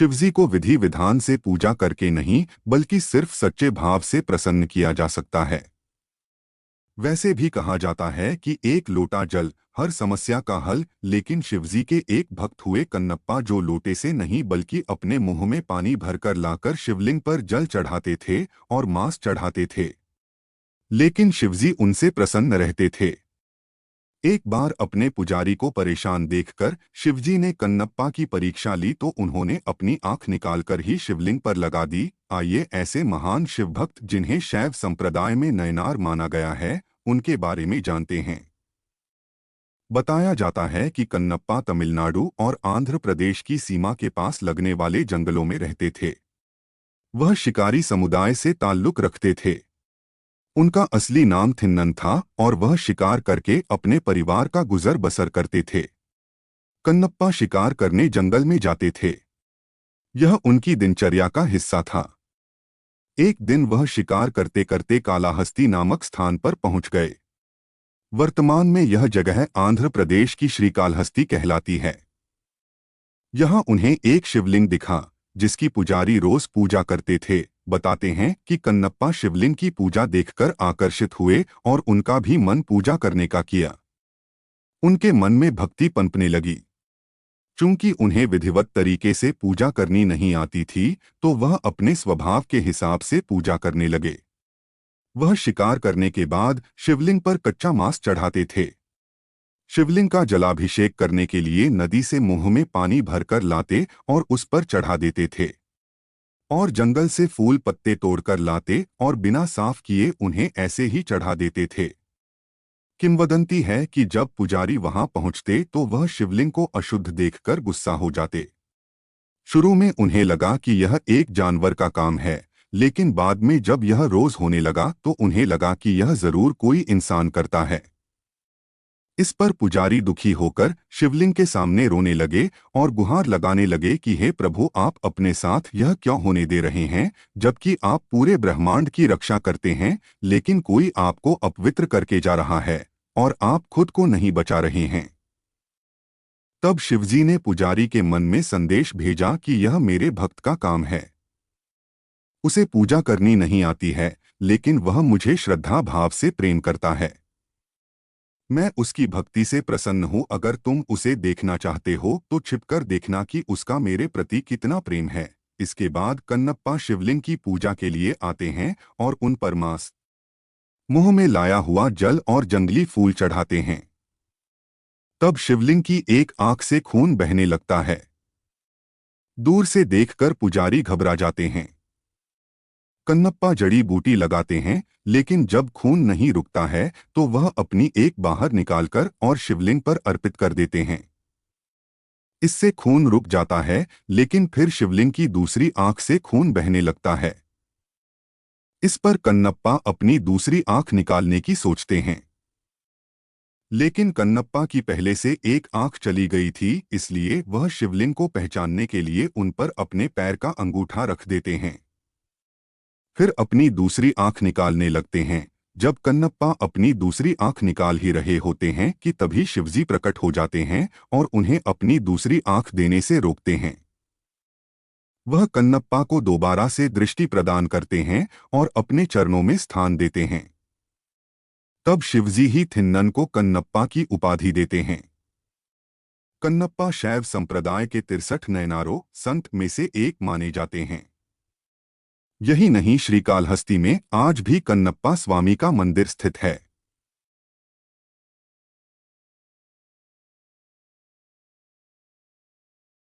शिवजी को विधि विधान से पूजा करके नहीं बल्कि सिर्फ सच्चे भाव से प्रसन्न किया जा सकता है। वैसे भी कहा जाता है कि एक लोटा जल हर समस्या का हल, लेकिन शिवजी के एक भक्त हुए कन्नप्पा जो लोटे से नहीं बल्कि अपने मुंह में पानी भरकर लाकर शिवलिंग पर जल चढ़ाते थे और मांस चढ़ाते थे, लेकिन शिवजी उनसे प्रसन्न रहते थे। एक बार अपने पुजारी को परेशान देखकर शिवजी ने कन्नप्पा की परीक्षा ली तो उन्होंने अपनी आंख निकालकर ही शिवलिंग पर लगा दी। आइए ऐसे महान शिवभक्त जिन्हें शैव संप्रदाय में नयनार माना गया है, उनके बारे में जानते हैं। बताया जाता है कि कन्नप्पा तमिलनाडु और आंध्र प्रदेश की सीमा के पास लगने वाले जंगलों में रहते थे। वह शिकारी समुदाय से ताल्लुक रखते थे। उनका असली नाम थिन्नन था और वह शिकार करके अपने परिवार का गुजर बसर करते थे। कन्नप्पा शिकार करने जंगल में जाते थे। यह उनकी दिनचर्या का हिस्सा था। एक दिन वह शिकार करते करते कालाहस्ती नामक स्थान पर पहुंच गए। वर्तमान में यह जगह आंध्र प्रदेश की श्रीकालहस्ती कहलाती है। यहां उन्हें एक शिवलिंग दिखा जिसकी पुजारी रोज पूजा करते थे। बताते हैं कि कन्नप्पा शिवलिंग की पूजा देखकर आकर्षित हुए और उनका भी मन पूजा करने का किया। उनके मन में भक्ति पनपने लगी। चूंकि उन्हें विधिवत तरीके से पूजा करनी नहीं आती थी, तो वह अपने स्वभाव के हिसाब से पूजा करने लगे। वह शिकार करने के बाद शिवलिंग पर कच्चा मांस चढ़ाते थे। शिवलिंग का जलाभिषेक करने के लिए नदी से मुंह में पानी भरकर लाते और उस पर चढ़ा देते थे, और जंगल से फूल पत्ते तोड़कर लाते और बिना साफ किए उन्हें ऐसे ही चढ़ा देते थे। किंवदंती है कि जब पुजारी वहां पहुंचते तो वह शिवलिंग को अशुद्ध देखकर गुस्सा हो जाते। शुरू में उन्हें लगा कि यह एक जानवर का काम है, लेकिन बाद में जब यह रोज होने लगा तो उन्हें लगा कि यह जरूर कोई इंसान करता है। इस पर पुजारी दुखी होकर शिवलिंग के सामने रोने लगे और गुहार लगाने लगे कि हे प्रभु, आप अपने साथ यह क्यों होने दे रहे हैं, जबकि आप पूरे ब्रह्मांड की रक्षा करते हैं, लेकिन कोई आपको अपवित्र करके जा रहा है और आप खुद को नहीं बचा रहे हैं। तब शिवजी ने पुजारी के मन में संदेश भेजा कि यह मेरे भक्त का काम है। उसे पूजा करनी नहीं आती है, लेकिन वह मुझे श्रद्धा भाव से प्रेम करता है। मैं उसकी भक्ति से प्रसन्न हूँ। अगर तुम उसे देखना चाहते हो तो छिपकर देखना कि उसका मेरे प्रति कितना प्रेम है। इसके बाद कन्नप्पा शिवलिंग की पूजा के लिए आते हैं और उन पर मांस, मुंह में लाया हुआ जल और जंगली फूल चढ़ाते हैं। तब शिवलिंग की एक आंख से खून बहने लगता है। दूर से देखकर पुजारी घबरा जाते हैं। कन्नप्पा जड़ी बूटी लगाते हैं, लेकिन जब खून नहीं रुकता है तो वह अपनी एक बाहर निकालकर और शिवलिंग पर अर्पित कर देते हैं। इससे खून रुक जाता है, लेकिन फिर शिवलिंग की दूसरी आंख से खून बहने लगता है। इस पर कन्नप्पा अपनी दूसरी आंख निकालने की सोचते हैं, लेकिन कन्नप्पा की पहले से एक आंख चली गई थी, इसलिए वह शिवलिंग को पहचानने के लिए उन पर अपने पैर का अंगूठा रख देते हैं। फिर अपनी दूसरी आंख निकालने लगते हैं। जब कन्नप्पा अपनी दूसरी आंख निकाल ही रहे होते हैं कि तभी शिवजी प्रकट हो जाते हैं और उन्हें अपनी दूसरी आंख देने से रोकते हैं। वह कन्नप्पा को दोबारा से दृष्टि प्रदान करते हैं और अपने चरणों में स्थान देते हैं। तब शिवजी ही थिन्नन को कन्नप्पा की उपाधि देते हैं। कन्नप्पा शैव संप्रदाय के 63 नयनारों संत में से एक माने जाते हैं। यही नहीं, श्रीकालहस्ती में आज भी कन्नप्पा स्वामी का मंदिर स्थित है।